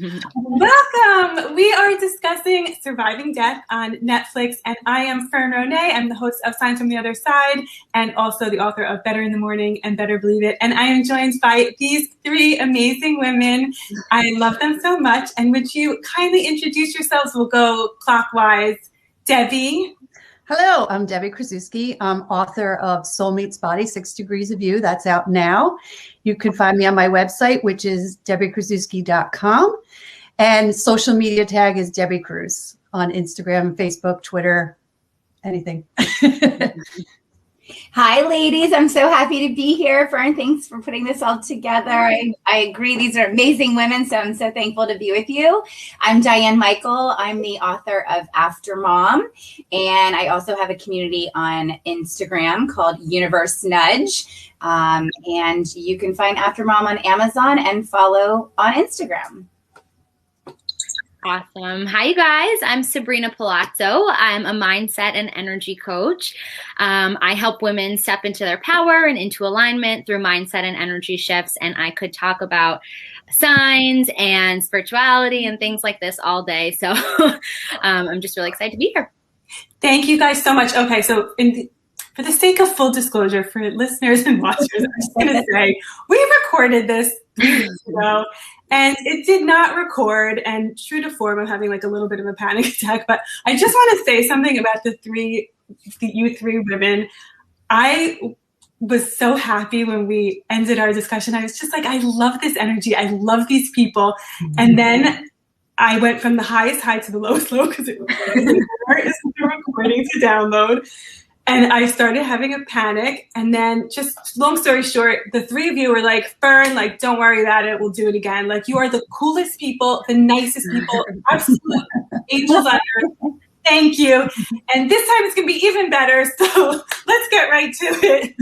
Welcome! We are discussing Surviving Death on Netflix, and I am Fern Ronay. I'm the host of Signs from the Other Side and also the author of Better in the Morning and Better Believe It. And I am joined by these three amazing women. I love them so much. And would you kindly introduce yourselves? We'll go clockwise. Debbie. Hello, I'm Debbie Kraszewski. I'm author of Soul Meets Body, 6 Degrees of You. That's out now. You can find me on my website, which is debbiekrzewski.com. And social media tag is Debbie Cruz on Instagram, Facebook, Twitter, anything. Hi, ladies. I'm so happy to be here. Fern, thanks for putting this all together. I agree. These are amazing women, so I'm so thankful to be with you. I'm Diane Michael. I'm the author of After Mom, and I also have a community on Instagram called Universe Nudge, and you can find After Mom on Amazon and follow on Instagram. Awesome. Hi, you guys. I'm Sabrina Palazzo. I'm a mindset and energy coach. I help women step into their power and into alignment through mindset and energy shifts. And I could talk about signs and spirituality and things like this all day. So I'm just really excited to be here. Thank you guys so much. Okay, so for the sake of full disclosure for listeners and watchers, I'm just going to say we recorded this 3 weeks ago. And it did not record, and true to form, I'm having like a little bit of a panic attack, but I just want to say something about you three women. I was so happy when we ended our discussion. I was just like, I love this energy. I love these people. Mm-hmm. And then I went from the highest high to the lowest low because it was the recording to download. And I started having a panic. And then just long story short, the three of you were like, Fern, like, don't worry about it. We'll do it again. Like, you are the coolest people, the nicest people, absolute angels on earth. Thank you. And this time it's going to be even better. So let's get right to it.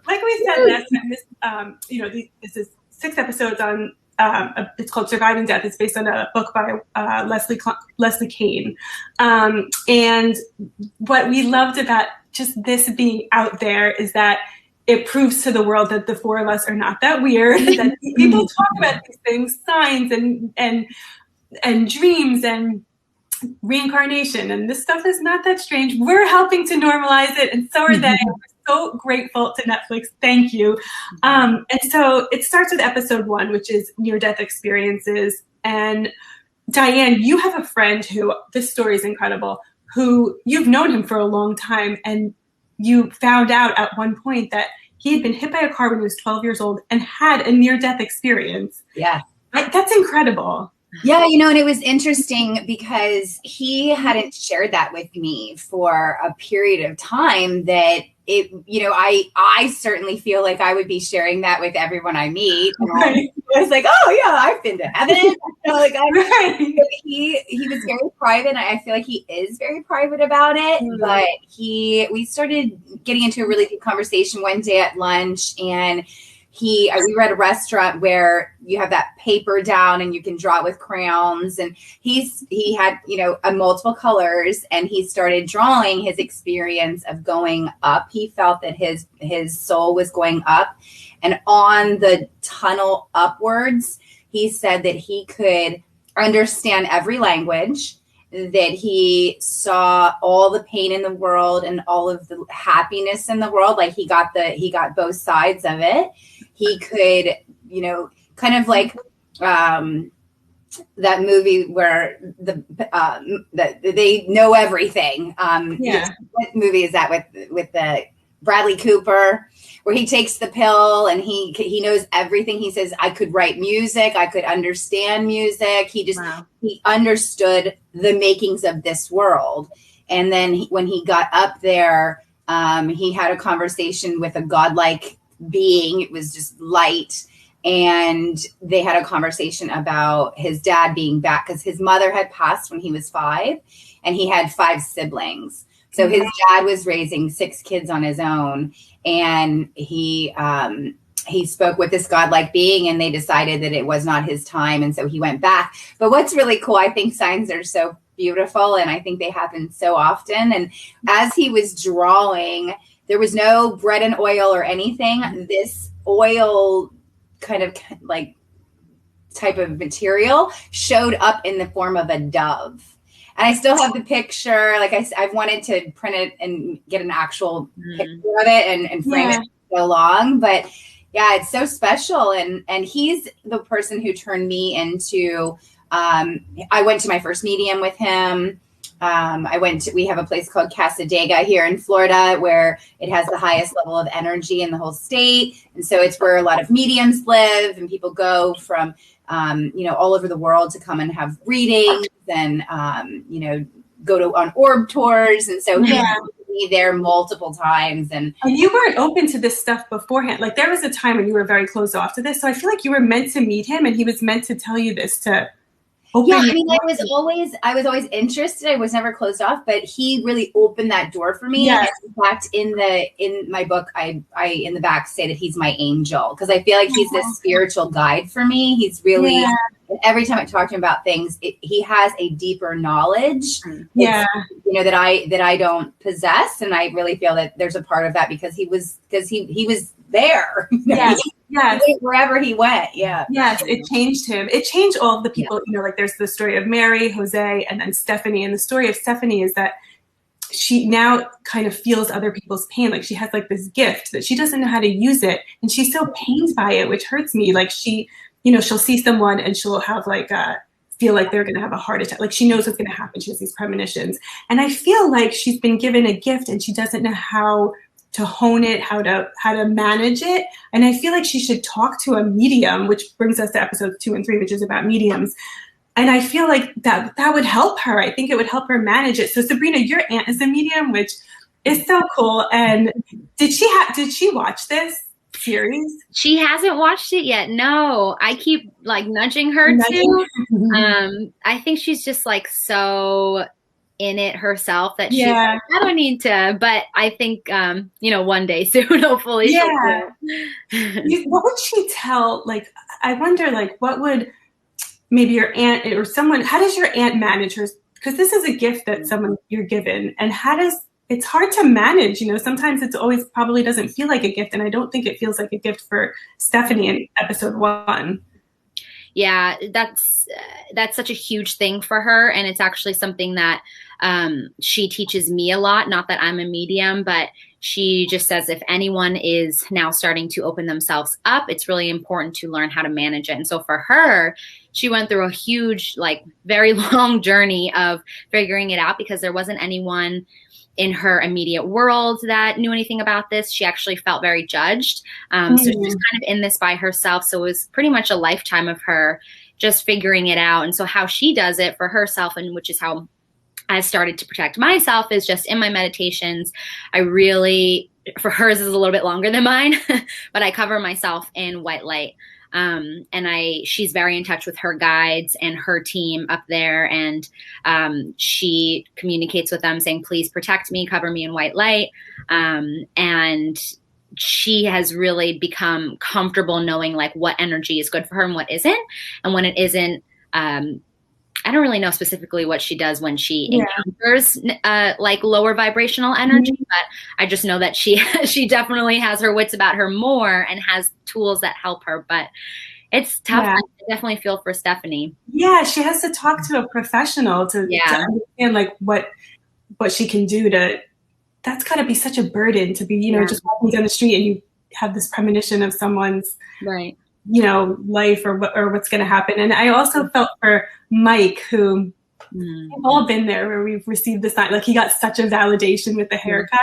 Like we said last time, this is 6 episodes on, it's called Surviving Death. It's based on a book by Leslie Kane. And what we loved about just this being out there is that it proves to the world that the four of us are not that weird, that people talk about these things, signs and dreams and reincarnation, and this stuff is not that strange. We're helping to normalize it, and so are they. So grateful to Netflix. Thank you. And so it starts with episode 1, which is near-death experiences. And Diane, you have a friend who, this story is incredible, who you've known him for a long time. And you found out at one point that he had been hit by a car when he was 12 years old and had a near-death experience. Yeah. That's incredible. Yeah, and it was interesting because he hadn't shared that with me for a period of time that I certainly feel like I would be sharing that with everyone I meet. Right. I was like, oh yeah, I've been to heaven. He was very private. I feel like he is very private about it. Mm-hmm. But we started getting into a really deep conversation one day at lunch, and we were at a restaurant where you have that paper down and you can draw it with crayons. And he had, multiple colors, and he started drawing his experience of going up. He felt that his soul was going up, and on the tunnel upwards, he said that he could understand every language, that he saw all the pain in the world and all of the happiness in the world. Like he got both sides of it. He could, kind of like that movie where they know everything. What movie is that with the Bradley Cooper, where he takes the pill and he knows everything. He says, I could write music. I could understand music. He understood the makings of this world. And then when he got up there, he had a conversation with a godlike being. It was just light. And they had a conversation about his dad being back because his mother had passed when he was 5 and he had 5 siblings. So his dad was raising 6 kids on his own, and he spoke with this godlike being, and they decided that it was not his time. And so he went back. But what's really cool, I think signs are so beautiful, and I think they happen so often. And as he was drawing, there was no bread and oil or anything. This oil kind of like type of material showed up in the form of a dove. And I still have the picture. Like I've wanted to print it and get an actual picture of it and frame it so long. But yeah, it's so special. And he's the person who turned me into, I went to my first medium with him. We have a place called Casadega here in Florida where it has the highest level of energy in the whole state. And so it's where a lot of mediums live and people go from, all over the world to come and have readings and, go on orb tours. And so he be there multiple times. And you weren't open to this stuff beforehand. Like there was a time when you were very closed off to this. So I feel like you were meant to meet him and he was meant to tell you this to open. Yeah, I mean, I was always interested. I was never closed off, but he really opened that door for me. Yes. In fact, in my book, I in the back say that he's my angel because I feel like he's this spiritual guide for me. He's really every time I talk to him about things, he has a deeper knowledge. Yeah, that I don't possess, and I really feel that there's a part of that because he was there. Yes. Wherever he went. Yeah. Yes. It changed him. It changed all of the people, like there's the story of Mary, Jose, and then Stephanie. And the story of Stephanie is that she now kind of feels other people's pain. Like she has like this gift that she doesn't know how to use it. And she's so pained by it, which hurts me. Like she'll see someone and she'll have feel like they're going to have a heart attack. Like she knows what's going to happen. She has these premonitions. And I feel like she's been given a gift and she doesn't know how to hone it, how to manage it. And I feel like she should talk to a medium, which brings us to episodes 2 and 3, which is about mediums. And I feel like that would help her. I think it would help her manage it. So Sabrina, your aunt is a medium, which is so cool. And did she watch this series? She hasn't watched it yet. No, I keep nudging her to. I think she's just so in it herself that she's I don't need to, but I think one day soon hopefully she'll do. What would she tell, I wonder what would maybe your aunt or someone, how does your aunt manage hers, because this is a gift that someone you're given, and it's hard to manage, sometimes it's always probably doesn't feel like a gift, and I don't think it feels like a gift for Stephanie in episode 1. Yeah, that's such a huge thing for her. And it's actually something that she teaches me a lot. Not that I'm a medium, but she just says if anyone is now starting to open themselves up, it's really important to learn how to manage it. And so for her, she went through a huge, very long journey of figuring it out because there wasn't anyone in her immediate world that knew anything about this. She actually felt very judged. So she was kind of in this by herself. So it was pretty much a lifetime of her just figuring it out. And so how she does it for herself, and which is how I started to protect myself, is just in my meditations. I really, for hers is a little bit longer than mine, but I cover myself in white light. And she's very in touch with her guides and her team up there. And she communicates with them saying, please protect me, cover me in white light. And she has really become comfortable knowing what energy is good for her and what isn't. And when it isn't, I don't really know specifically what she does when she encounters lower vibrational energy, but I just know that she definitely has her wits about her more and has tools that help her. But it's tough. I definitely feel for Stephanie. Yeah, she has to talk to a professional to understand what she can do to. That's got to be such a burden to be, just walking down the street and you have this premonition of someone's life or what's going to happen. And I also felt for Mike, who we've all been there where we've received the sign, he got such a validation with the haircut.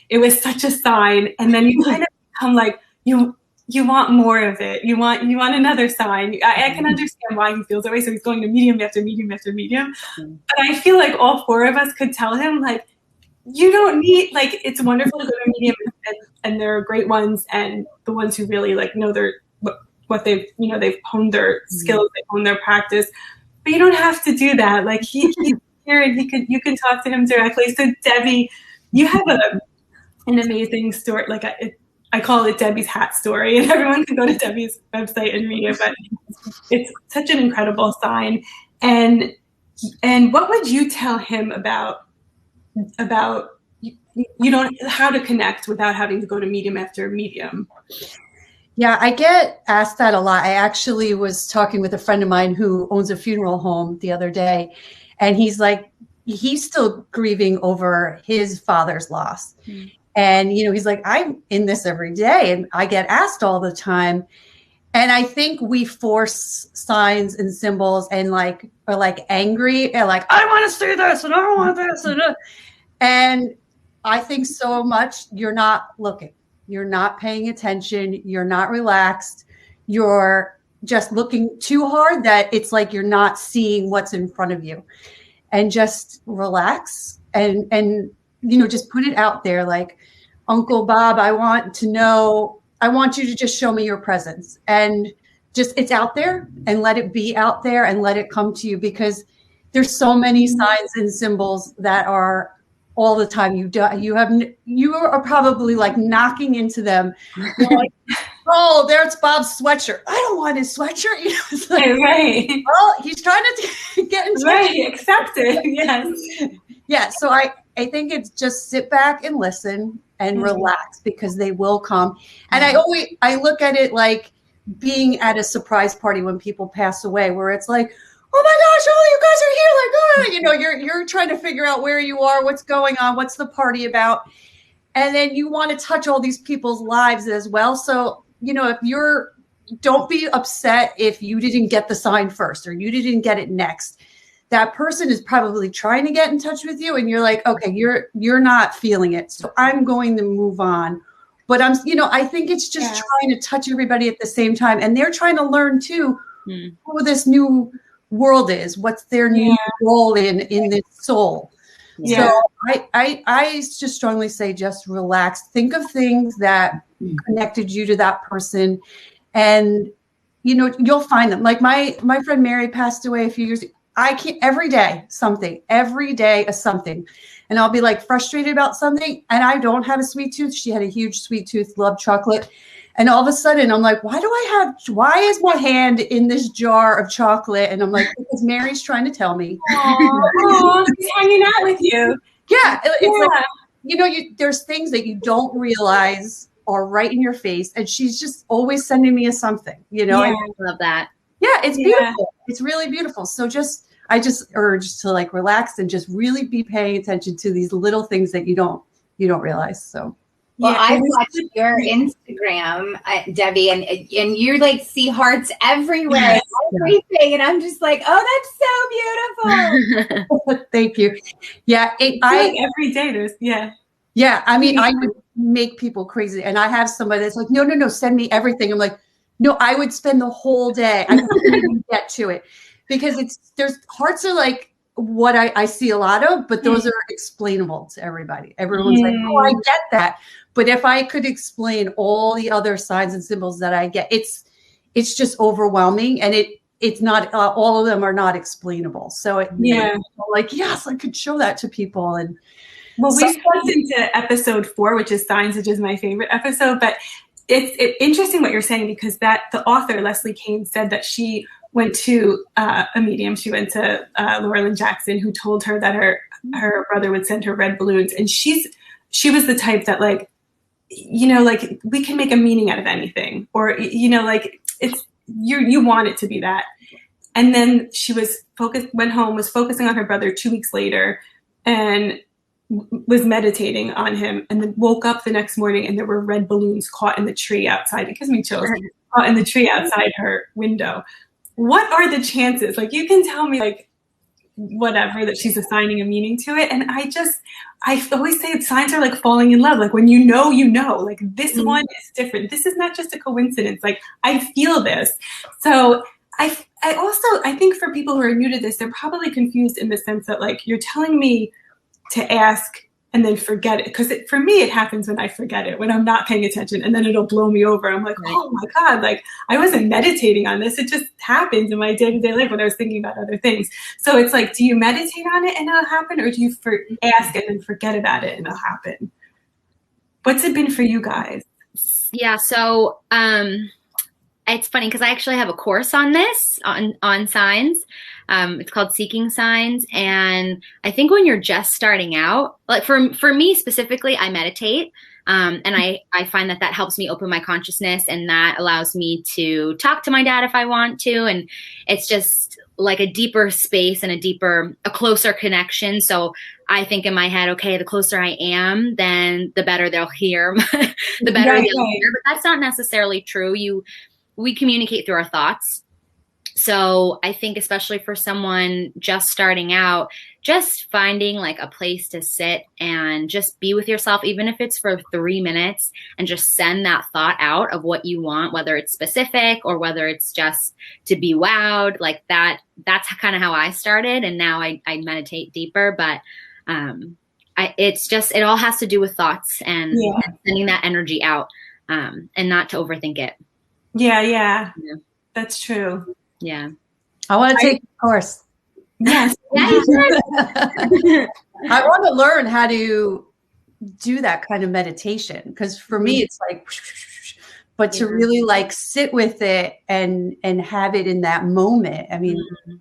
It was such a sign. And then you kind of become you want more of it. You want another sign. I can understand why he feels that way. So he's going to medium after medium after medium. But I feel like all 4 of us could tell him you don't need, it's wonderful to go to medium and there are great ones, and the ones who really know their what they've they've honed their skills, they've honed their practice, but you don't have to do that. He's here and you can talk to him directly. So Debbie, you have an amazing story. I call it Debbie's hat story, and everyone can go to Debbie's website and read it, but it's such an incredible sign. And what would you tell him about how to connect without having to go to medium after medium? Yeah, I get asked that a lot. I actually was talking with a friend of mine who owns a funeral home the other day, and he's like, he's still grieving over his father's loss. Mm. And, he's like, I'm in this every day and I get asked all the time. And I think we force signs and symbols and are like angry and like, I want to see this and I want this. And I think so much you're not looking. You're not paying attention. You're not relaxed. You're just looking too hard that it's like you're not seeing what's in front of you. And just relax and just put it out there like, Uncle Bob, I want you to just show me your presence. And just it's out there and let it be out there and let it come to you, because there's so many signs and symbols that are all the time. You are probably like knocking into them. You're like, oh, there's Bob's sweatshirt. I don't want his sweatshirt. It's like, right. Well, he's trying to get into right. Accept it. Yes. Yeah. So I think it's just sit back and listen and relax, because they will come. And I look at it like being at a surprise party when people pass away, where it's like, oh my gosh, you guys are here. Like, you're trying to figure out where you are, what's going on, what's the party about. And then you want to touch all these people's lives as well. So, don't be upset if you didn't get the sign first or you didn't get it next. That person is probably trying to get in touch with you and you're like, okay, you're not feeling it. So I'm going to move on. But I think it's just trying to touch everybody at the same time. And they're trying to learn too who this new world is, what's their new role in this soul. Yeah. So I just strongly say, just relax. Think of things that connected you to that person, and you'll find them. Like my friend Mary passed away a few years ago. I can't every day a something. And I'll be like frustrated about something, and I don't have a sweet tooth. She had a huge sweet tooth, loved chocolate. And all of a sudden I'm like, why is my hand in this jar of chocolate? And I'm like, because Mary's trying to tell me. Aww, she's hanging out with you. Yeah. It's like, there's things that you don't realize are right in your face. And she's just always sending me something, I love that. Yeah, it's beautiful. It's really beautiful. So I just urge to like relax and just really be paying attention to these little things that you don't realize. So. Well, I watched your Instagram, Debbie, and you like see hearts everywhere, everything, and I'm just like, oh, that's so beautiful. Thank you. Yeah, every day there's yeah. I mean, I would make people crazy, and I have somebody that's like, no, send me everything. I'm like, no, I would spend the whole day. I couldn't even get to it, because there's hearts are like what I see a lot of, but those are explainable to everybody. Everyone's like, oh, I get that. But if I could explain all the other signs and symbols that I get, it's just overwhelming, and it's not all of them are not explainable. So I'm like, yes, I could show that to people. And well, we jumped into episode 4, which is signs, which is my favorite episode. But it's interesting what you're saying, because the author Leslie Kane said that she went to a medium. She went to Laura Lynn Jackson, who told her that her brother would send her red balloons, and she was the type that like, like we can make a meaning out of anything, or like it's you want it to be that. And then she went home, was focusing on her brother 2 weeks later, and was meditating on him, and then woke up the next morning and there were red balloons caught in the tree outside. It gives me chills. Caught in the tree outside her window. What are the chances? Like, you can tell me like whatever that she's assigning a meaning to it, and I always say signs are like falling in love. Like when like this one is different. This is not just a coincidence. Like I feel this. So I think for people who are new to this, they're probably confused in the sense that like you're telling me to ask and then forget it. Because for me, it happens when I forget it, when I'm not paying attention, and then it'll blow me over. I'm like, oh my God, like I wasn't meditating on this. It just happens in my day-to-day life when I was thinking about other things. So it's like, do you meditate on it and it'll happen? Or do you ask and then forget about it and it'll happen? What's it been for you guys? Yeah. So, it's funny because I actually have a course on this, on signs. It's called Seeking Signs. And I think when you're just starting out, like for me specifically, I meditate. And I find that helps me open my consciousness, and that allows me to talk to my dad if I want to. And it's just like a deeper space and a closer connection. So I think in my head, okay, the closer I am, then the better they'll hear, the better they'll hear. But that's not necessarily true. We communicate through our thoughts. So I think especially for someone just starting out, just finding like a place to sit and just be with yourself, even if it's for 3 minutes, and just send that thought out of what you want, whether it's specific or whether it's just to be wowed, like that. That's kind of how I started. And now I meditate deeper, but it all has to do with thoughts and sending that energy out, and not to overthink it. Yeah. That's true. Yeah. I want to take a course. Yes. Yeah, you should. I want to learn how to do that kind of meditation, because for me it's like, but to really like sit with it and have it in that moment. I mean,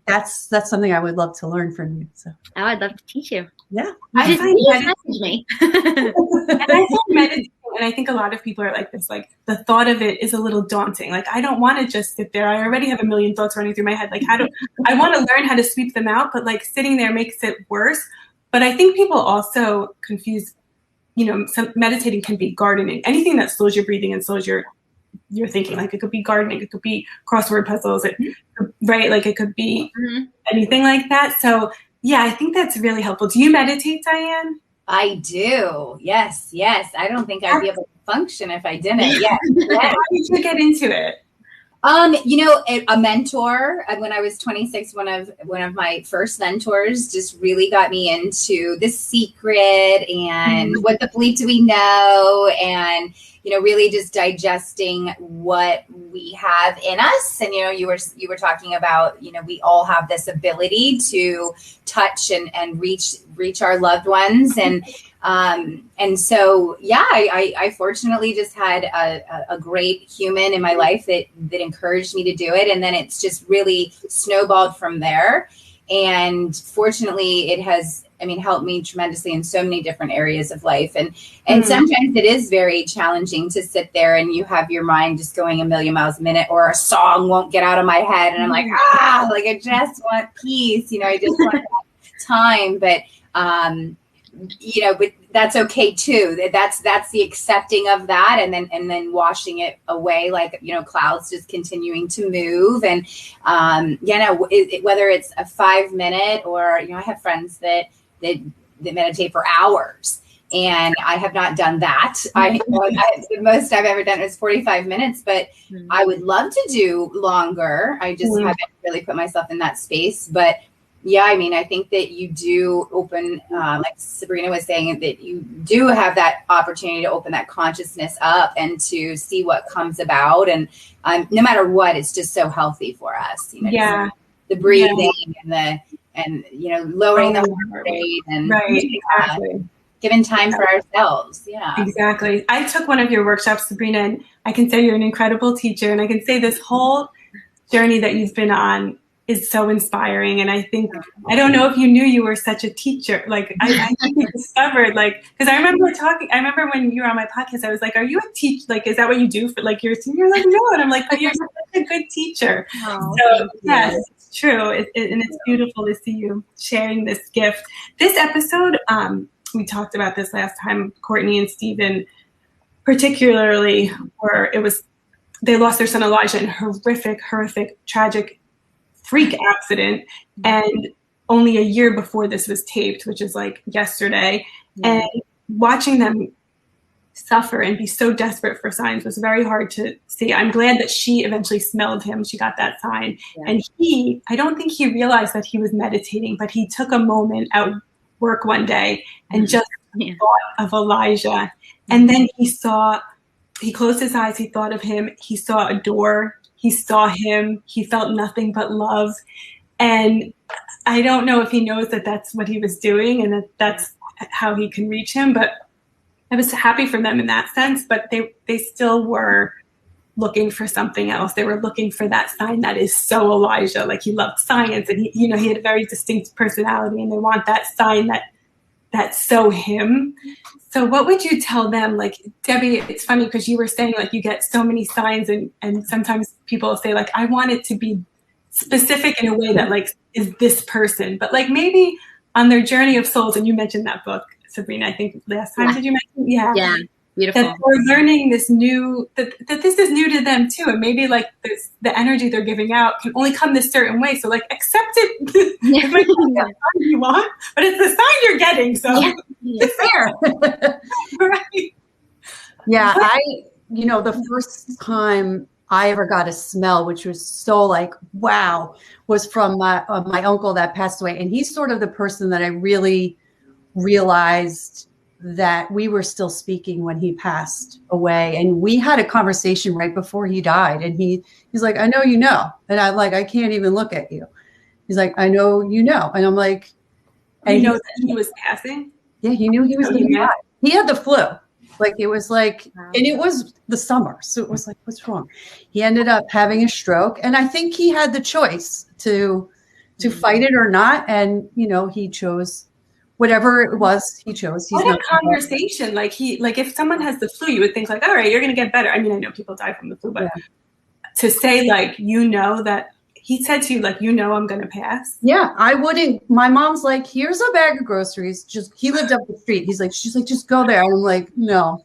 that's something I would love to learn from you. So I'd love to teach you. Yeah. I find message me. And I find meditating, and I think a lot of people are like this, like the thought of it is a little daunting. Like, I don't want to just sit there. I already have a million thoughts running through my head. Like, I want to learn how to sweep them out, but like sitting there makes it worse. But I think people also confuse, some meditating can be gardening. Anything that slows your breathing and slows your thinking. Like, it could be gardening, it could be crossword puzzles, right? Like, it could be anything like that. So yeah, I think that's really helpful. Do you meditate, Diane? I do. Yes. I don't think I'd be able to function if I didn't. Yes. How did you get into it? A mentor when I was 26, one of my first mentors just really got me into The Secret and What the Bleep Do We Know, and really just digesting what we have in us. And you were talking about we all have this ability to touch and reach our loved ones, and so I fortunately just had a great human in my life that encouraged me to do it, and then it's just really snowballed from there. And fortunately, it has helped me tremendously in so many different areas of life. And sometimes it is very challenging to sit there and you have your mind just going a million miles a minute, or a song won't get out of my head. And I'm like, I just want peace. I just want that time. But, but that's okay too. That's the accepting of that. And then washing it away, like, clouds just continuing to move. And, whether it's a 5 minute or, I have friends that meditate for hours, and I have not done that. The most I've ever done is 45 minutes, but I would love to do longer. I just haven't really put myself in that space. But yeah, I think that you do open, like Sabrina was saying, that you do have that opportunity to open that consciousness up and to see what comes about. And no matter what, it's just so healthy for us. The breathing and lowering the heart rate and giving time for ourselves. Yeah, exactly. I took one of your workshops, Sabrina, and I can say you're an incredible teacher. And I can say this whole journey that you've been on is so inspiring. And I think, I don't know if you knew you were such a teacher. Like, I think you discovered, like, because I remember when you were on my podcast, I was like, are you a teacher? Like, is that what you do for like your senior? Like, no. And I'm like, but you're such a good teacher. So yes, it's true. And it's beautiful to see you sharing this gift. This episode, we talked about this last time, Courtney and Stephen, particularly, where they lost their son Elijah in horrific, tragic freak accident, and only a year before this was taped, which is like yesterday. And watching them suffer and be so desperate for signs was very hard to see. I'm glad that she eventually smelled him. She got that sign. And I don't think he realized that he was meditating, but he took a moment at work one day and just thought of Elijah. And then he closed his eyes, he thought of him, he saw a door, he saw him, he felt nothing but love. And I don't know if he knows that that's what he was doing and that that's how he can reach him, but I was happy for them in that sense, but they still were looking for something else. They were looking for that sign that is so Elijah. Like, he loved science, and he had a very distinct personality, and they want that sign that that's so him. So what would you tell them? Like, Debbie, it's funny because you were saying like you get so many signs, and sometimes people say like, I want it to be specific in a way that like is this person, but like maybe on their journey of souls, and you mentioned that book, Sabrina, I think last time, did you mention? Yeah. Beautiful. That they're learning this new, that this is new to them too. And maybe like this, the energy they're giving out can only come this certain way. So like accept it. It might not be the sign you want, but it's the sign you're getting. So it's fair. Right. Yeah. The first time I ever got a smell, which was so like, wow, was from my uncle that passed away. And he's sort of the person that I really realized that we were still speaking when he passed away. And we had a conversation right before he died. And he's like, I know you know. And I'm like, I can't even look at you. He's like, I know you know. And I'm like, and you know that he was passing? Yeah, he knew he was going to die. He had the flu. Like it was like, and it was the summer. So it was like, what's wrong? He ended up having a stroke. And I think he had the choice to fight it or not. And, he chose whatever it was he chose. What a conversation. Like if someone has the flu, you would think like, all right, you're going to get better. I mean, I know people die from the flu, but to say like, that he said to you, like, I'm going to pass. Yeah, I wouldn't. My mom's like, here's a bag of groceries. He lived up the street. She's like, just go there. And I'm like, no.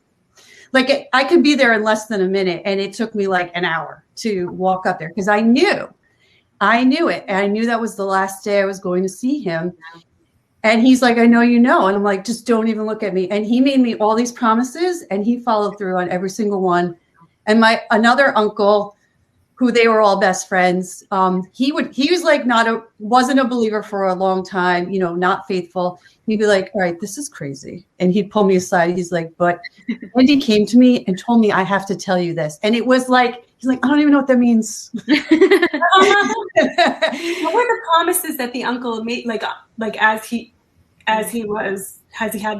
Like I could be there in less than a minute. And it took me like an hour to walk up there because I knew it. And I knew that was the last day I was going to see him. And he's like, I know you know. And I'm like, just don't even look at me. And he made me all these promises and he followed through on every single one. And my another uncle, who they were all best friends, he was like wasn't a believer for a long time, not faithful. He'd be like, all right, this is crazy. And he'd pull me aside. He's like, but Wendy came to me and told me I have to tell you this. And it was like, he's like, I don't even know what that means. What were the promises that the uncle made? Like as he had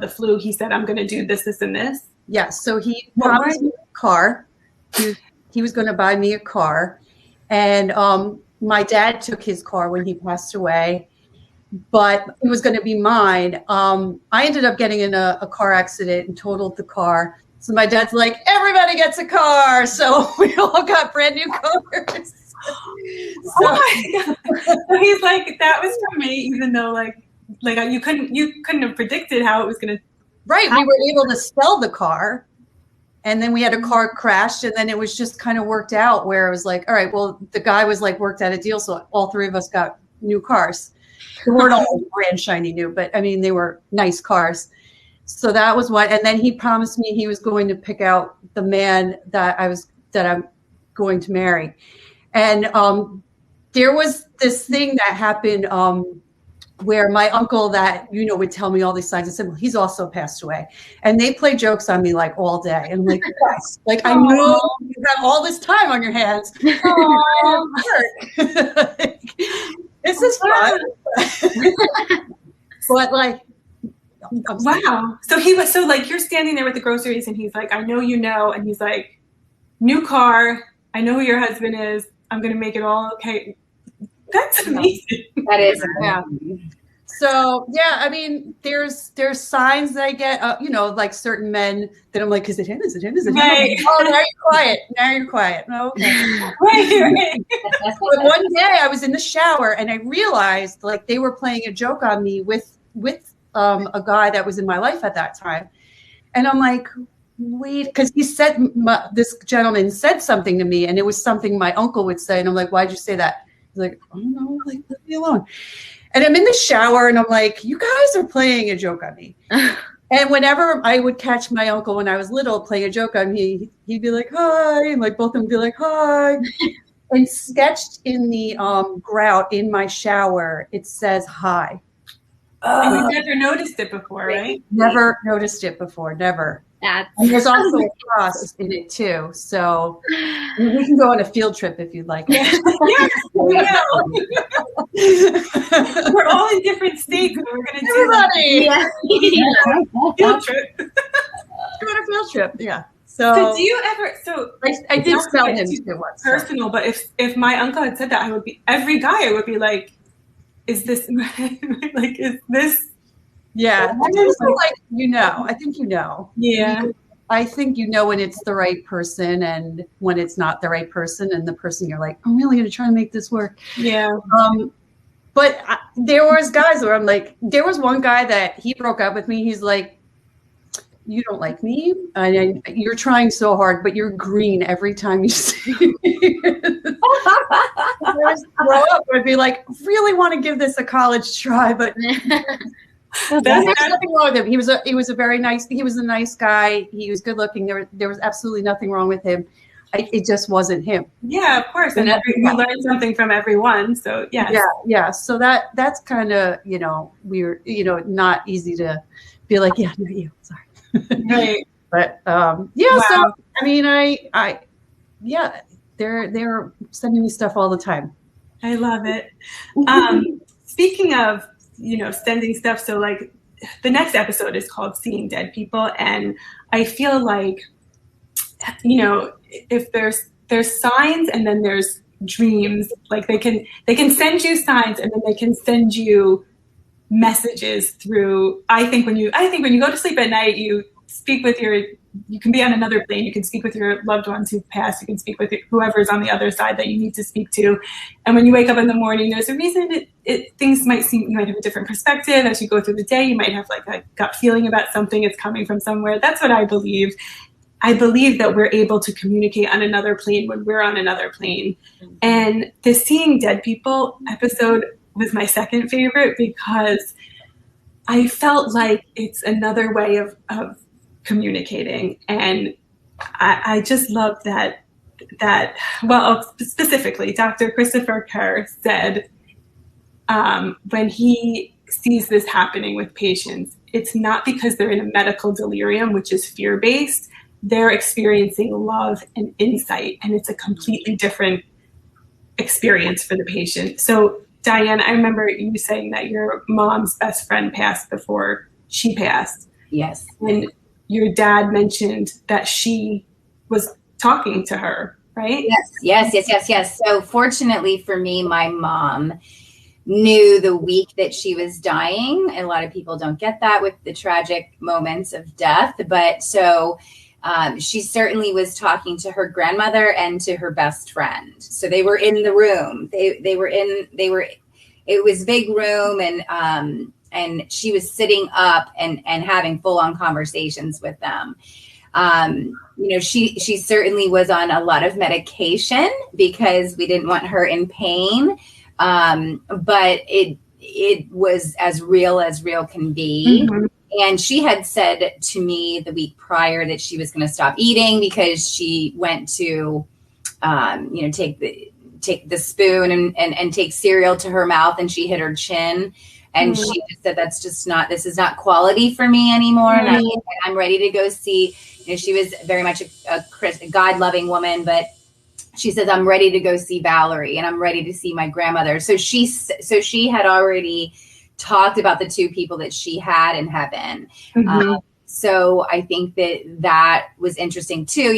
the flu, he said, I'm going to do this, this, and this. Yeah. So he promised me a car. He was going to buy me a car. And my dad took his car when he passed away, but it was going to be mine. I ended up getting in a car accident and totaled the car. So my dad's like, everybody gets a car. So we all got brand new cars. So he's like, that was for me, even though like you couldn't have predicted how it was going to. Right. We were able to sell the car. And then we had a car crashed, and then it was just kind of worked out where it was like, all right, well, the guy was like worked out a deal. So all three of us got new cars. They weren't all brand shiny new, but I mean, they were nice cars. So that was what, and then he promised me he was going to pick out the man that I'm going to marry. And there was this thing that happened where my uncle that, would tell me all these signs and said, well, he's also passed away. And they play jokes on me like all day. And I'm like, yes, like I know you have all this time on your hands. This is fun. But like, wow. So you're standing there with the groceries and he's like, I know you know. And he's like, new car. I know who your husband is. I'm going to make it all okay. That's amazing. That is. Yeah. So yeah, I mean, there's signs that I get, like certain men that I'm like, is it him? Is it him? Is it him? Right. Oh, now you're quiet. Oh, okay. Right. But one day I was in the shower and I realized like they were playing a joke on me with a guy that was in my life at that time, and I'm like, wait, because this gentleman said something to me, and it was something my uncle would say, and I'm like, why'd you say that? He's like, I don't know, like, leave me alone. And I'm in the shower and I'm like, you guys are playing a joke on me. And whenever I would catch my uncle when I was little playing a joke on me, he'd be like, hi. And like both of them would be like, hi. And sketched in the grout in my shower, it says hi. And you've never noticed it before, right? Never noticed it before, never. And there's also a cross in it too. So we can go on a field trip if you'd like. Yes, we will. We're all in different states and we're going to do field trip. Go on a field trip. Yeah. So do you ever? I did smell him too once. Personal, but if my uncle had said that, I would be every guy. I would be like, is this like is this Yeah. It's like, I think Yeah. I think when it's the right person and when it's not the right person, and the person you're like, I'm really going to try to make this work. Yeah. But there was guys where I'm like, there was one guy that he broke up with me. He's like, you don't like me. You're trying so hard, but you're green every time you see me. Grow up. I'd be like, really want to give this a college try, but there's nothing wrong with him. He was a nice guy. He was good looking. There was absolutely nothing wrong with him. It just wasn't him. Yeah, of course. And you learn something from everyone. So yes. Yeah. So that's kind of, weird, not easy to be like, yeah, not you. Sorry. Right. But wow. So I mean, they're sending me stuff all the time. I love it. Speaking of, sending stuff, so like the next episode is called Seeing Dead People, and I feel like, if there's signs and then there's dreams, like they can send you signs and then they can send you messages through. I think when you go to sleep at night, you speak with you can be on another plane. You can speak with your loved ones who've passed. You can speak with whoever's on the other side that you need to speak to. And when you wake up in the morning, there's a reason things you might have a different perspective as you go through the day. You might have like a gut feeling about something. It's coming from somewhere. That's what I believe. I believe that we're able to communicate on another plane when we're on another plane. Mm-hmm. And the Seeing Dead People episode was my second favorite because I felt like it's another way of communicating. And I just love that, specifically Dr. Christopher Kerr said, when he sees this happening with patients, it's not because they're in a medical delirium, which is fear-based. They're experiencing love and insight, and it's a completely different experience for the patient. So, Diane, I remember you saying that your mom's best friend passed before she passed. Yes. And your dad mentioned that she was talking to her, right? Yes. So fortunately for me, my mom knew the week that she was dying. A lot of people don't get that with the tragic moments of death. But so she certainly was talking to her grandmother and to her best friend. So they were in the room. It was a big room, and she was sitting up and having full on conversations with them. She certainly was on a lot of medication because we didn't want her in pain. But it was as real can be. Mm-hmm. And she had said to me the week prior that she was going to stop eating because she went to, take the spoon and take cereal to her mouth, and she hit her chin. And mm-hmm. she just said, this is not quality for me anymore. Mm-hmm. And I'm ready to go see, she was very much a God-loving woman, but she says, I'm ready to go see Valerie and I'm ready to see my grandmother. So she had already talked about the two people that she had in heaven. Mm-hmm. So I think that was interesting too.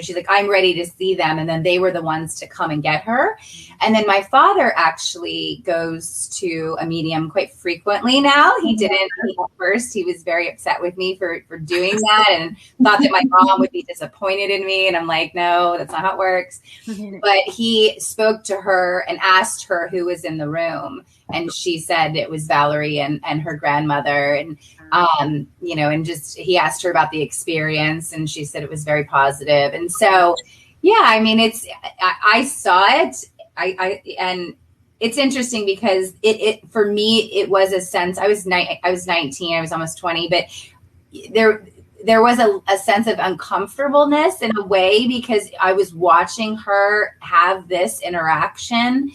She's like, I'm ready to see them. And then they were the ones to come and get her. And then my father actually goes to a medium quite frequently now. He didn't at first. He was very upset with me for doing that and thought that my mom would be disappointed in me. And I'm like, no, that's not how it works. Mm-hmm. But he spoke to her and asked her who was in the room. And she said it was Valerie and her grandmother. And, and just, he asked her about the experience and she said it was very positive. And so, I saw it. And it's interesting because it for me, it was a sense, I was 19, I was almost 20, but there was a sense of uncomfortableness in a way because I was watching her have this interaction.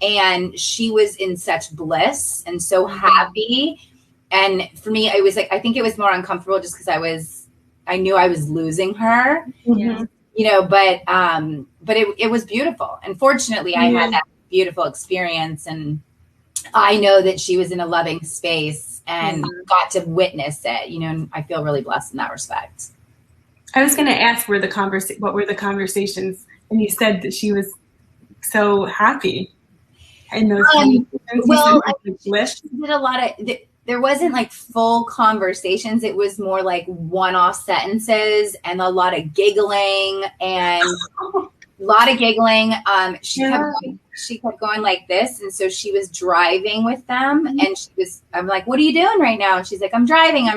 And she was in such bliss and so happy. And for me, it was like, I think it was more uncomfortable just because I knew I was losing her, mm-hmm. But it was beautiful. And fortunately mm-hmm. I had that beautiful experience, and I know that she was in a loving space and mm-hmm. got to witness it, and I feel really blessed in that respect. I was going to ask what were the conversations? And you said that she was so happy. In those she did a lot of there wasn't like full conversations. It was more like one-off sentences and a lot of giggling and a lot of giggling. She kept going like this. And so she was driving with them and I'm like, what are you doing right now? And she's like, I'm driving.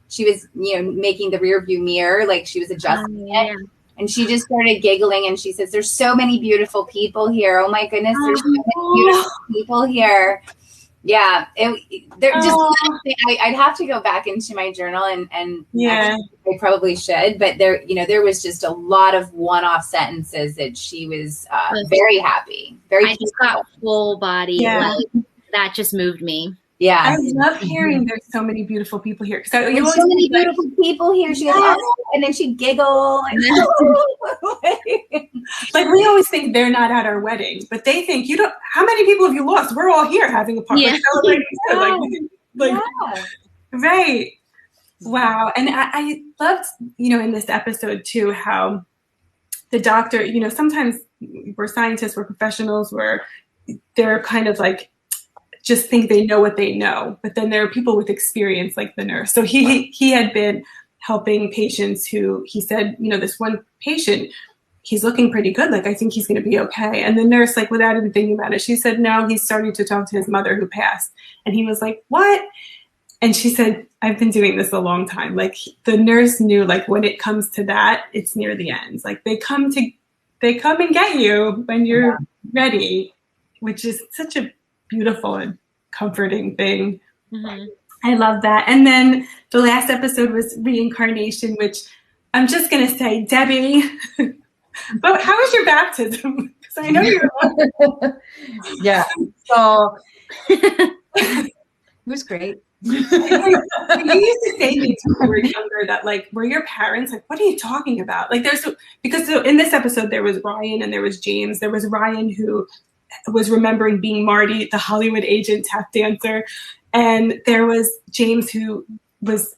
She was, making the rear view mirror, like she was adjusting it. And she just started giggling and she says, there's so many beautiful people here. Oh my goodness, there's so many beautiful people here. Yeah. I'd have to go back into my journal and I probably should, but there was just a lot of one-off sentences that she was very happy. I just got full body. Yeah. Like, that just moved me. Yeah. I love hearing there's so many beautiful people here. There's so many beautiful people here. She goes, and then she'd giggle. And like we always think they're not at our wedding, but they think how many people have you lost? We're all here having a party. Right. Wow. And I loved, in this episode too, how the doctor, sometimes we're scientists, we're professionals, they're kind of like, just think they know what they know. But then there are people with experience like the nurse. So he had been helping patients who he said, this one patient, he's looking pretty good. Like, I think he's going to be okay. And the nurse, like, without even thinking about it, she said, no, he's starting to talk to his mother who passed. And he was like, what? And she said, I've been doing this a long time. Like, the nurse knew, like, when it comes to that, it's near the end. Like, they come and get you when you're ready, which is such a beautiful and comforting thing. Mm-hmm. I love that. And then the last episode was Reincarnation, which I'm just going to say, Debbie, but how was your baptism? Because I know you're Yeah. So it was great. You used to say things when we were younger that, like, were your parents like, what are you talking about? Like, because in this episode there was Ryan and there was James. There was Ryan who was remembering being Marty, the Hollywood agent tap dancer. And there was James who was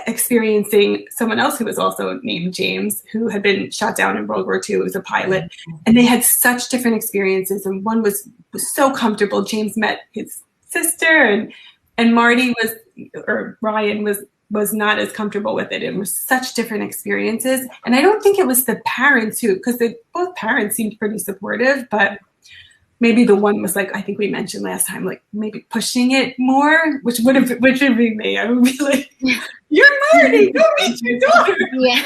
experiencing someone else who was also named James, who had been shot down in World War II. It was a pilot. And they had such different experiences. And one was so comfortable. James met his sister and Marty Ryan was not as comfortable with it. It was such different experiences. And I don't think it was the parents because both parents seemed pretty supportive, but maybe the one was like, I think we mentioned last time, like maybe pushing it more, which would be me. I would be like, you're Marty, go meet your daughter. Yeah.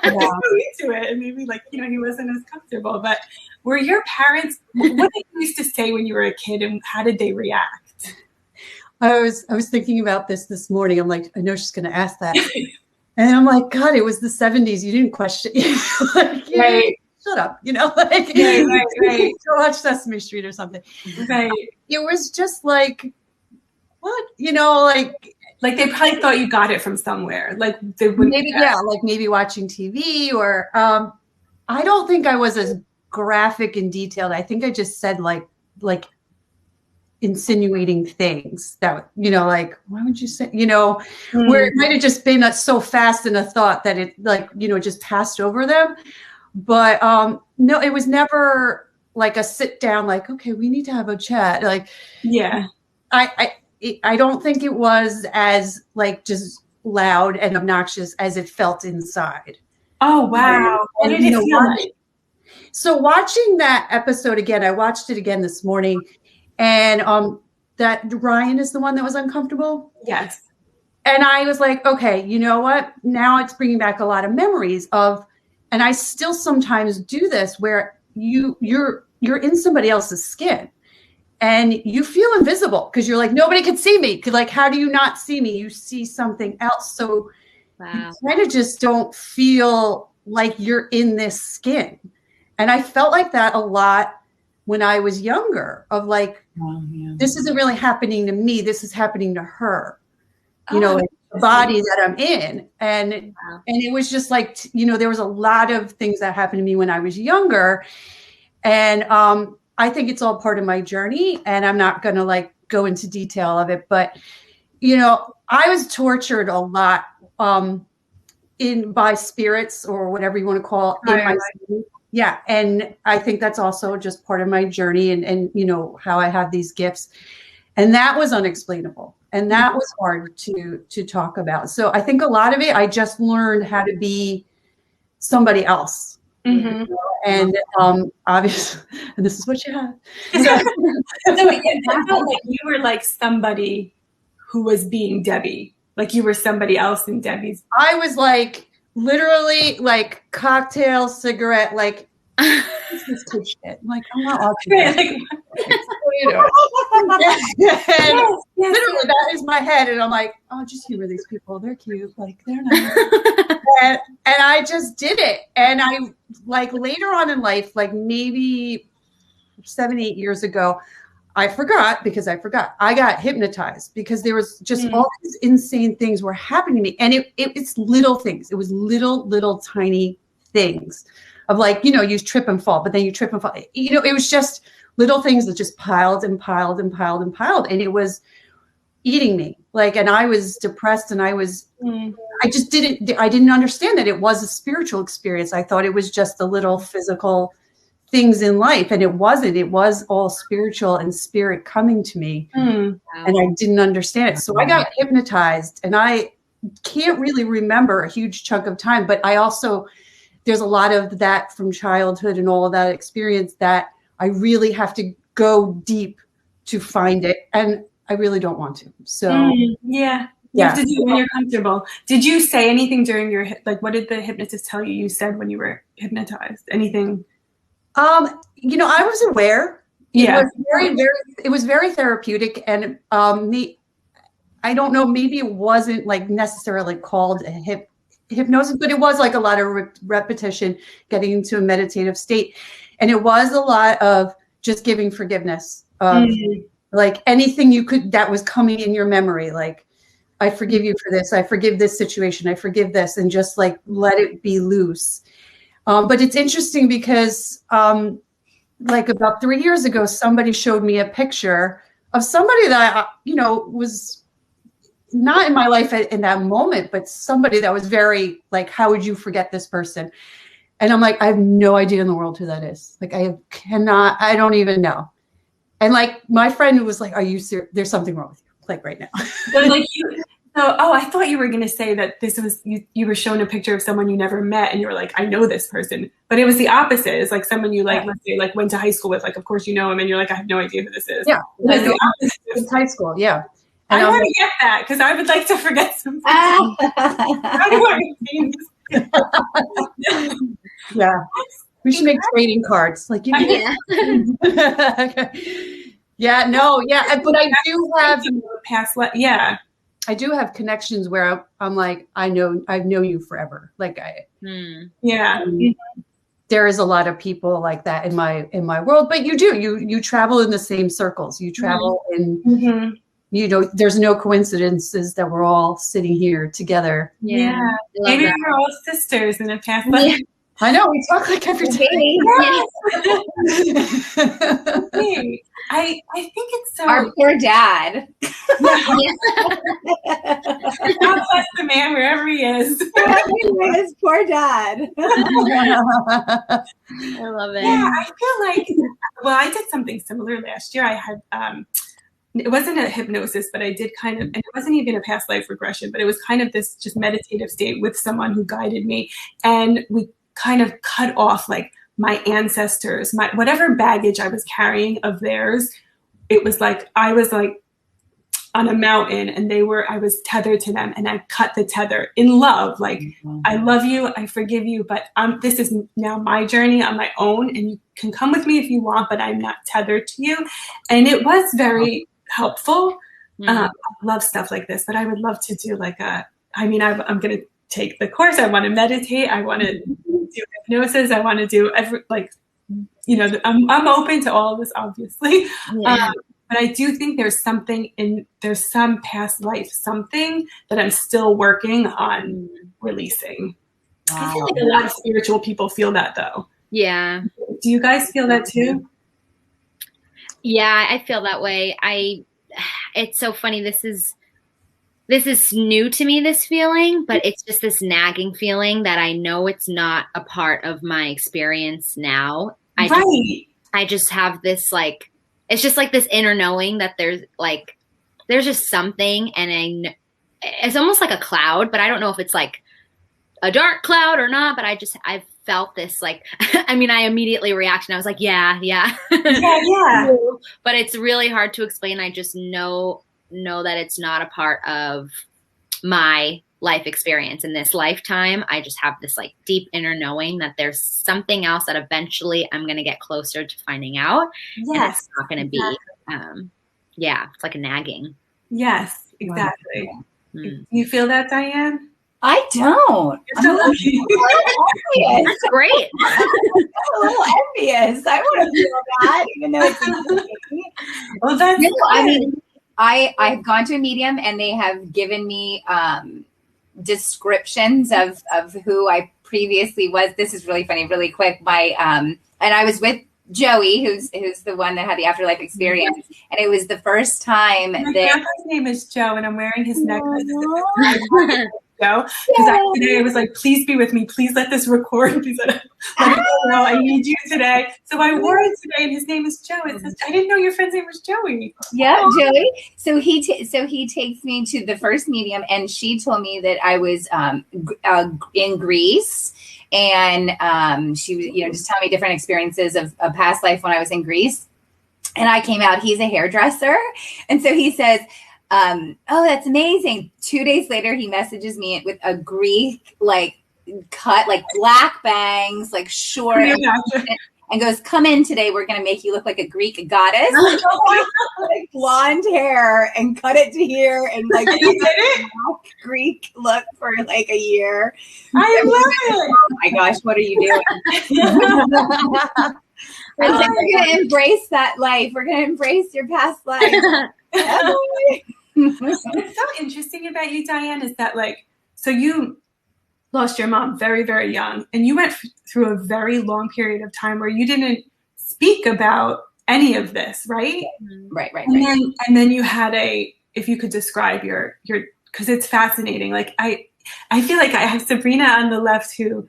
Go into it. And maybe like, he wasn't as comfortable. But were your parents, what did you used to say when you were a kid and how did they react? I was thinking about this morning. I'm like, I know she's going to ask that. And I'm like, God, it was the 70s. You didn't question. Right. Shut up, Right. Go watch Sesame Street or something. Right. It was just like, what? Like they probably thought you got it from somewhere. Like they wouldn't. Maybe watching TV or I don't think I was as graphic and detailed. I think I just said like insinuating things that, like, why would you say, where it might have just been so fast in a thought that it just passed over them. But no, it was never like a sit down, like, okay, we need to have a chat. Like, yeah, I don't think it was as like just loud and obnoxious as it felt inside. Oh, wow. What did it feel like? So watching that episode again, I watched it again this morning, and that Ryan is the one that was uncomfortable. Yes. And I was like, okay, you know what? Now it's bringing back a lot of memories of. And I still sometimes do this where you're in somebody else's skin and you feel invisible because you're like, nobody can see me. Like, how do you not see me? You see something else. So you kind of just don't feel like you're in this skin. And I felt like that a lot when I was younger of like, this isn't really happening to me. This is happening to her, like, body that I'm in. And it was just like, there was a lot of things that happened to me when I was younger. And I think it's all part of my journey. And I'm not going to like go into detail of it. But, I was tortured a lot by spirits or whatever you want to call it. Yeah. And I think that's also just part of my journey and how I have these gifts. And that was unexplainable. And that was hard to talk about. So I think a lot of it, I just learned how to be somebody else. Mm-hmm. And obviously, and this is what you have. So I felt like you were like somebody who was being Debbie. Like you were somebody else in Debbie's. I was like literally like cocktail, cigarette, like this is good shit. I'm like, I'm not watching that. You know. And literally that is my head. And I'm like, oh, just humor these people. They're cute. Like they're nice. and I just did it. And I like later on in life, like maybe 7-8 years ago, I forgot. I got hypnotized because there was just all these insane things were happening to me. And it's little things. It was little tiny things of like, you know, you trip and fall, but then you trip and fall. You know, it was just little things that just piled and piled and piled and piled. And it was eating me. Like, and I was depressed and I didn't understand that it was a spiritual experience. I thought it was just the little physical things in life. And it wasn't. It was all spiritual and spirit coming to me. And I didn't understand it. So I got hypnotized and I can't really remember a huge chunk of time, but I also, there's a lot of that from childhood and all of that experience that I really have to go deep to find it. And I really don't want to. So you have to do it when you're comfortable. Did you say anything during your, like, what did the hypnotist tell you said when you were hypnotized? Anything? You know, I was aware. It was very therapeutic. And I don't know, maybe it wasn't like necessarily called a hypnosis, but it was like a lot of repetition, getting into a meditative state. And it was a lot of just giving forgiveness of like anything you could, that was coming in your memory. Like, I forgive you for this. I forgive this situation. I forgive this. And just like, let it be loose. But it's interesting because like about 3 years ago, somebody showed me a picture of somebody that, you know, was not in my life in that moment, but somebody that was very like, how would you forget this person? And I'm like, I have no idea in the world who that is. Like, I don't even know. And like, my friend was like, are you serious? There's something wrong with you, like right now. But like I thought you were going to say that this was, you were shown a picture of someone you never met and you were like, I know this person. But it was the opposite. It's like someone you like, let's say like went to high school with, like, of course you know him and you're like, I have no idea who this is. Yeah. It's high school. Yeah. And I want to get that because I would like to forget something. How do I retain this? Yeah. We should make trading cards. Like, you know. Yeah, no, yeah. But I do have past, I do have connections where I'm like, I've known you forever. Like there is a lot of people like that in my world, but you travel in the same circles. You travel in, you know, there's no coincidences that we're all sitting here together. Yeah. Maybe we're all sisters in a past life. I know, we talk like every day. I think it's so. Our poor dad. God bless the man wherever he is. His poor dad. I love it. Yeah, I feel like, well, I did something similar last year. I had, it wasn't a hypnosis, but I did kind of, and it wasn't even a past life regression, but it was kind of this just meditative state with someone who guided me. And we kind of cut off like my ancestors, my whatever baggage I was carrying of theirs. It was like I was like on a mountain and I was tethered to them and I cut the tether in love. Like, I love you, I forgive you, but this is now my journey on my own and you can come with me if you want, but I'm not tethered to you. And it was very helpful. I love stuff like this, but I would love to do like I'm going to take the course. I want to meditate. I want to do hypnosis. I want to do I'm open to all of this, obviously. Yeah. But I do think there's some past life, something that I'm still working on releasing. Wow. I feel like a lot of spiritual people feel that though. Yeah. Do you guys feel that too? Yeah, I feel that way. It's so funny. This is new to me, this feeling, but it's just this nagging feeling that I know it's not a part of my experience now. I just have this, like, it's just like this inner knowing that there's there's just something, and it's almost like a cloud, but I don't know if it's like a dark cloud or not, but I felt this like, I mean, I immediately reacted. I was like, yeah. Yeah. But it's really hard to explain. I just know that it's not a part of my life experience in this lifetime. I just have this like deep inner knowing that there's something else that eventually I'm going to get closer to finding out. Yes. And it's not going to be, it's like a nagging. Yes, exactly. Wow. Do you feel that, Diane? I don't. You're so lucky. That's great. I'm a little envious. I want to feel that, even though it's Well, that's I mean, I've gone to a medium and they have given me descriptions of who I previously was. This is really funny, really quick. And I was with Joey, who's the one that had the afterlife experience, and it was the first time my that grandpa's name is Joe, and I'm wearing his necklace. Joe, because today I was like, please be with me. Please let this record. Please let I need you today. So I wore it today, and his name is Joe. It says, I didn't know your friend's name was Joey. Yeah, Joey. So he takes me to the first medium, and she told me that I was in Greece, and she was just telling me different experiences of a past life when I was in Greece. And I came out. He's a hairdresser, and so he says, oh, that's amazing. 2 days later, he messages me with a Greek, like, cut, like, black bangs, like, short, and goes, come in today. We're going to make you look like a Greek goddess. Like, blonde hair and cut it to here. And, like, Greek look for, like, a year. I love it. Oh, my gosh, what are you doing? I said, we're going to embrace that life. We're going to embrace your past life. What's so interesting about you, Diane, is that so you lost your mom very, very young, and you went through a very long period of time where you didn't speak about any of this, right? Right. And then you had if you could describe your, because it's fascinating. Like I feel like I have Sabrina on the left, who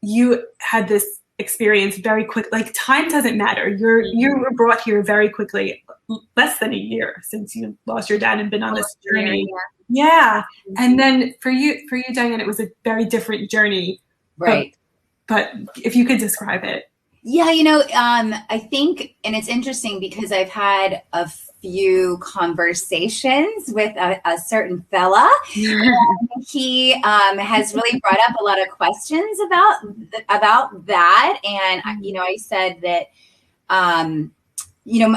you had this experience very quick. Like time doesn't matter. You were brought here very quickly. Less than a year since you lost your dad and been on this journey. Yeah. And then for you, Diane, it was a very different journey. Right. But if you could describe it. Yeah, I think, and it's interesting because I've had a few conversations with a certain fella. He has really brought up a lot of questions about that. And, I said that,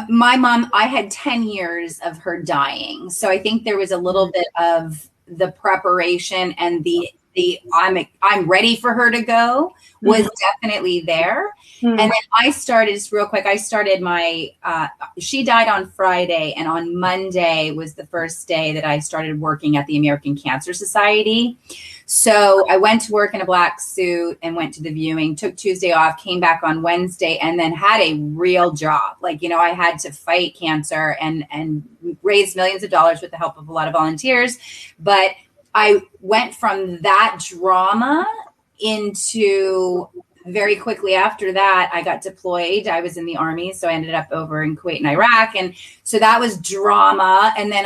my mom, I had 10 years of her dying. So I think there was a little bit of the preparation and the I'm ready for her to go was definitely there. And then I started, just real quick, she died on Friday, and on Monday was the first day that I started working at the American Cancer Society. So I went to work in a black suit and went to the viewing, took Tuesday off, came back on Wednesday, and then had a real job. I had to fight cancer and raise millions of dollars with the help of a lot of volunteers. But I went from that drama into, very quickly after that, I got deployed. I was in the Army, so I ended up over in Kuwait and Iraq. And so that was drama. And then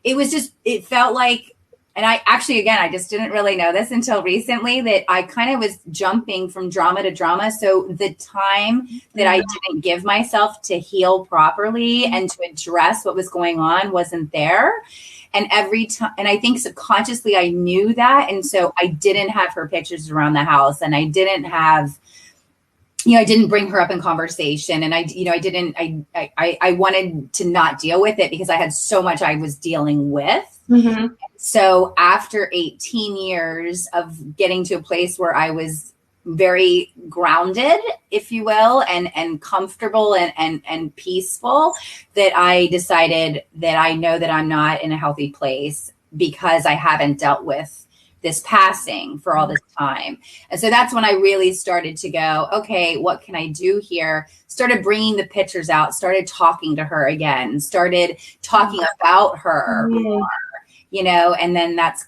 it felt like, and I just didn't really know this until recently, that I kind of was jumping from drama to drama. So the time that I didn't give myself to heal properly and to address what was going on wasn't there. And every time, and I think subconsciously I knew that. And so I didn't have her pictures around the house, and I didn't have, I didn't bring her up in conversation. And I wanted to not deal with it because I had so much I was dealing with. Mm-hmm. So after 18 years of getting to a place where I was very grounded, if you will, and comfortable and peaceful, that I decided that I know that I'm not in a healthy place because I haven't dealt with this passing for all this time. And so that's when I really started to go, okay, what can I do here? Started bringing the pictures out, started talking to her again, started talking about her more. And then that's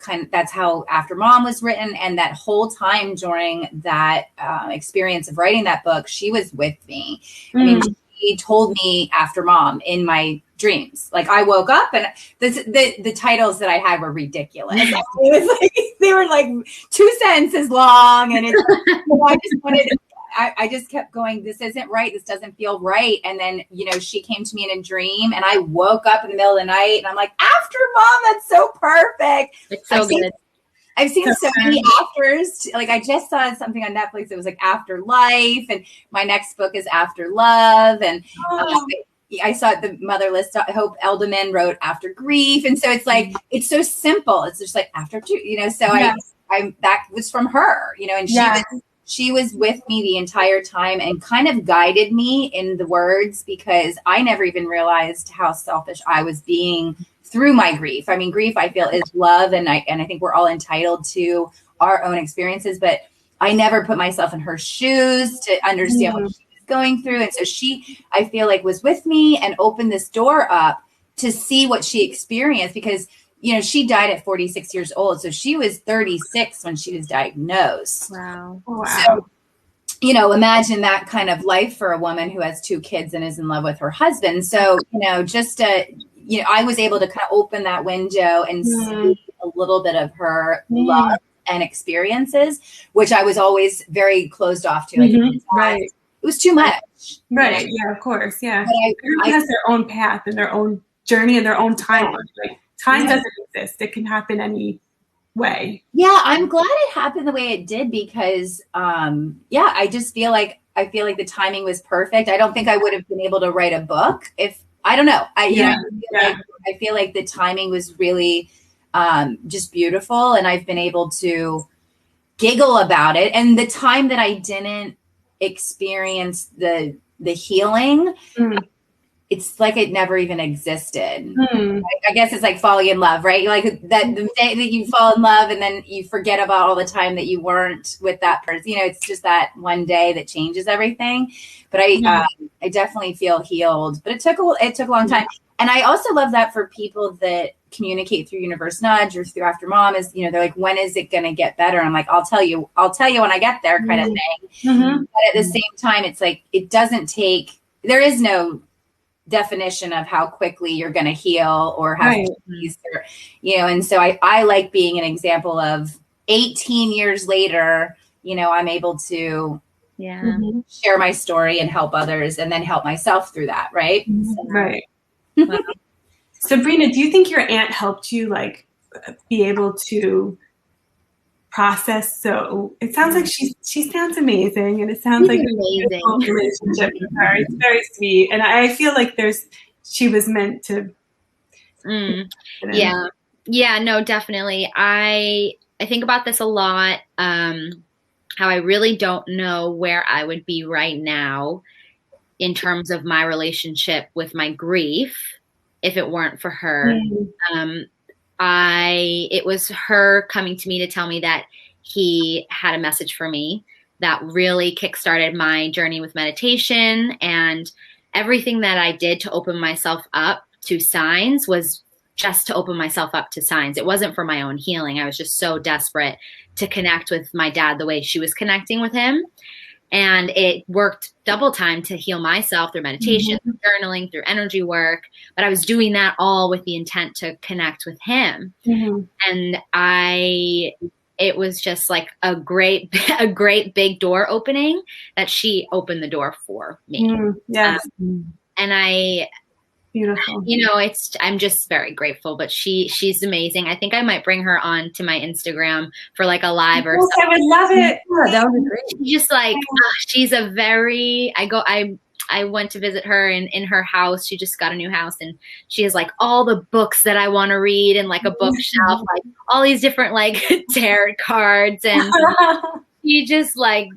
how After Mom was written. And that whole time during that experience of writing that book, she was with me. I mean, she told me after mom in my dreams. Like I woke up and the titles that I had were ridiculous. It was like, they were like 2 sentences long, and it's I just wanted. I just kept going, this isn't right. This doesn't feel right. And then, she came to me in a dream, and I woke up in the middle of the night, and I'm like, after mom, that's so perfect. It's so good. I've seen so many afters. Like I just saw something on Netflix. It was like Afterlife, and my next book is After Love. And I saw the Motherless Hope Elderman wrote After Grief. And so it's like, it's so simple. It's just like after two, so I that was from her, and she was with me the entire time and kind of guided me in the words, because I never even realized how selfish I was being through my grief. I mean, grief, I feel, is love. And I think we're all entitled to our own experiences, but I never put myself in her shoes to understand what she was going through. And so she, I feel like, was with me and opened this door up to see what she experienced, because she died at 46 years old. So she was 36 when she was diagnosed. Wow. So, imagine that kind of life for a woman who has 2 kids and is in love with her husband. So, just I was able to kind of open that window and see a little bit of her love and experiences, which I was always very closed off to. Like, it was too much. Right. Yeah, of course. Yeah. Everyone has their own path and their own journey and their own timeline. Like, time doesn't exist. It can happen any way. Yeah, I'm glad it happened the way it did, because I just feel like the timing was perfect. I don't think I would have been able to write a book if I don't know. I feel like the timing was really just beautiful, and I've been able to giggle about it. And the time that I didn't experience the healing, it's like it never even existed. I guess it's like falling in love, right? Like that the day that you fall in love and then you forget about all the time that you weren't with that person. It's just that one day that changes everything. But I definitely feel healed. But it took a long time. And I also love that for people that communicate through Universe Nudge or through After Mom is, they're like, when is it going to get better? I'm like, I'll tell you when I get there, kind of thing. But at the same time, it's like, it doesn't take, there is no definition of how quickly you're going to heal or have peace, or, and so I like being an example of 18 years later, I'm able to share my story and help others, and then help myself through that. Right. Right. Wow. Sabrina, do you think your aunt helped you like be able to process? So it sounds like she sounds amazing, and it sounds like a beautiful relationship with her. It's very sweet, and I feel like she was meant to. Yeah, no, definitely. I think about this a lot. How I really don't know where I would be right now in terms of my relationship with my grief if it weren't for her. It was her coming to me to tell me that he had a message for me that really kickstarted my journey with meditation, and everything that I did to open myself up to signs was just to open myself up to signs. It wasn't for my own healing. I was just so desperate to connect with my dad the way she was connecting with him. And it worked double time to heal myself through meditation, through journaling, through energy work. But I was doing that all with the intent to connect with him. And it was just like a great big door opening that she opened the door for me. Yes. And beautiful. I'm just very grateful, but she's amazing. I think I might bring her on to my Instagram for like a live or something. I would love it. Yeah, that would be great. She's just like, she's a very, I went to visit her in her house. She just got a new house, and she has like all the books that I want to read, and like a bookshelf, like all these different like tarot cards, and she just like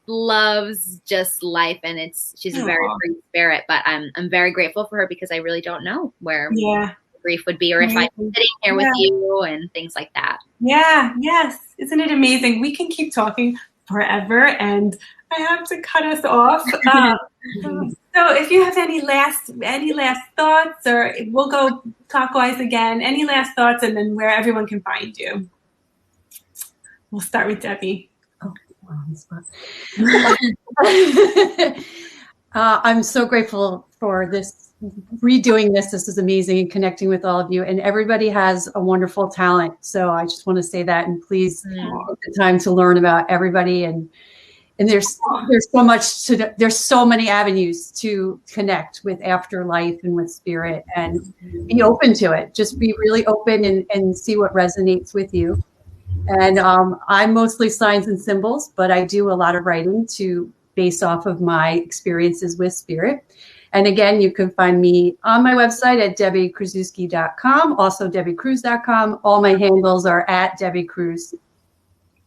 loves just life, and she's a very free spirit. But I'm very grateful for her, because I really don't know where grief would be, or if I'm sitting here with you and things like that. Yes. Isn't it amazing? We can keep talking forever, and I have to cut us off. So if you have any last thoughts, or we'll go clockwise again, any last thoughts, and then where everyone can find you. We'll start with Debbie. I'm so grateful for this, redoing this. This is amazing, and connecting with all of you. And everybody has a wonderful talent. So I just want to say that, and please take the time to learn about everybody. And there's so much there's so many avenues to connect with afterlife and with spirit, and be open to it. Just be really open and see what resonates with you. And I'm mostly signs and symbols, but I do a lot of writing based off of my experiences with spirit. And again, you can find me on my website at debbiekrzewski.com, also debbiecruz.com. All my handles are at Debbie Cruz.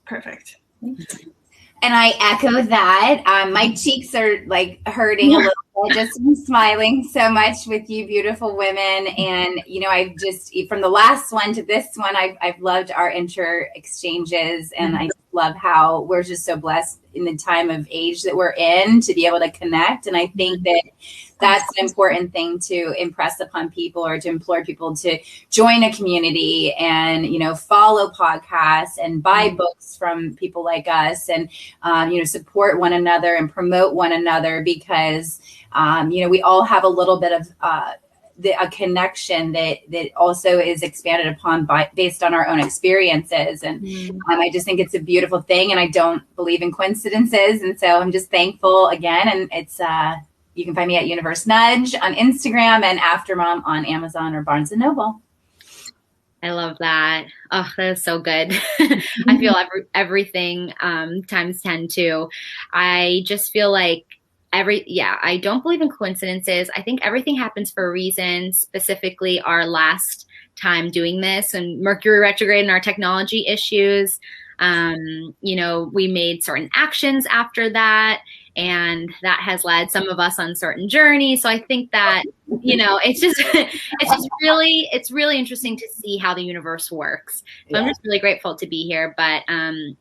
Perfect. And I echo that. My cheeks are like hurting a little bit just from smiling so much with you beautiful women. And, I've just, from the last one to this one, I've loved our exchanges. And I love how we're just so blessed in the time of age that we're in to be able to connect. And I think that that's an important thing to impress upon people, or to implore people to join a community and, follow podcasts and buy books from people like us, and, support one another and promote one another, because, we all have a little bit of a connection that also is expanded upon based on our own experiences. And I just think it's a beautiful thing, and I don't believe in coincidences. And so I'm just thankful again. And it's, you can find me at Universe Nudge on Instagram, and Aftermom on Amazon or Barnes & Noble. I love that. Oh, that is so good. I feel everything times 10 too. I just feel like I don't believe in coincidences. I think everything happens for a reason, specifically our last time doing this and Mercury retrograde and our technology issues. We made certain actions after that, and that has led some of us on certain journeys. So I think that, it's really interesting to see how the universe works. So I'm just really grateful to be here. But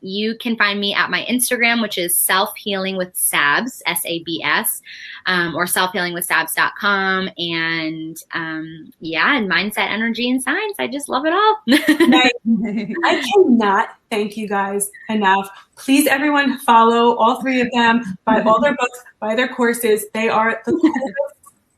you can find me at my Instagram, which is Self-Healing with Sabs, SABS, or selfhealingwithsabs.com. And and mindset, energy, and science. I just love it all. I cannot thank you guys enough. Please, everyone, follow all three of them, buy all their books, buy their courses. They are the coolest,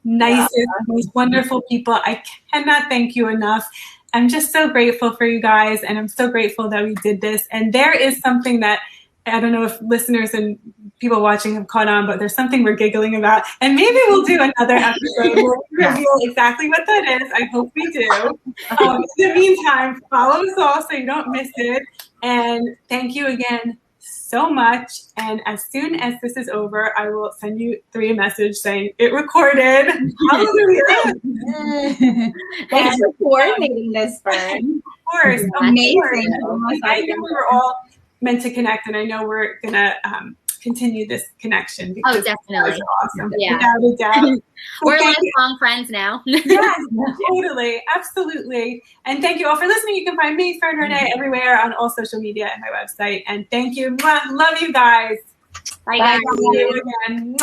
nicest, most wonderful people. I cannot thank you enough. I'm just so grateful for you guys, and I'm so grateful that we did this. And there is something that I don't know if listeners and people watching have caught on, but there's something we're giggling about. And maybe we'll do another episode where we reveal exactly what that is. I hope we do. In the meantime, follow us all so you don't miss it. And thank you again so much. And as soon as this is over, I will send you 3 a message saying it recorded. Hallelujah. Thanks for coordinating this, Fern. Of course. Amazing. I know we were all meant to connect, and I know we're going to continue this connection. Oh, definitely. Awesome. Yeah. Without a doubt. We're lifelong friends now. Yes, totally. Absolutely. And thank you all for listening. You can find me, Fern Ronay, everywhere on all social media and my website. And thank you. Love you guys. Bye, guys. See you again.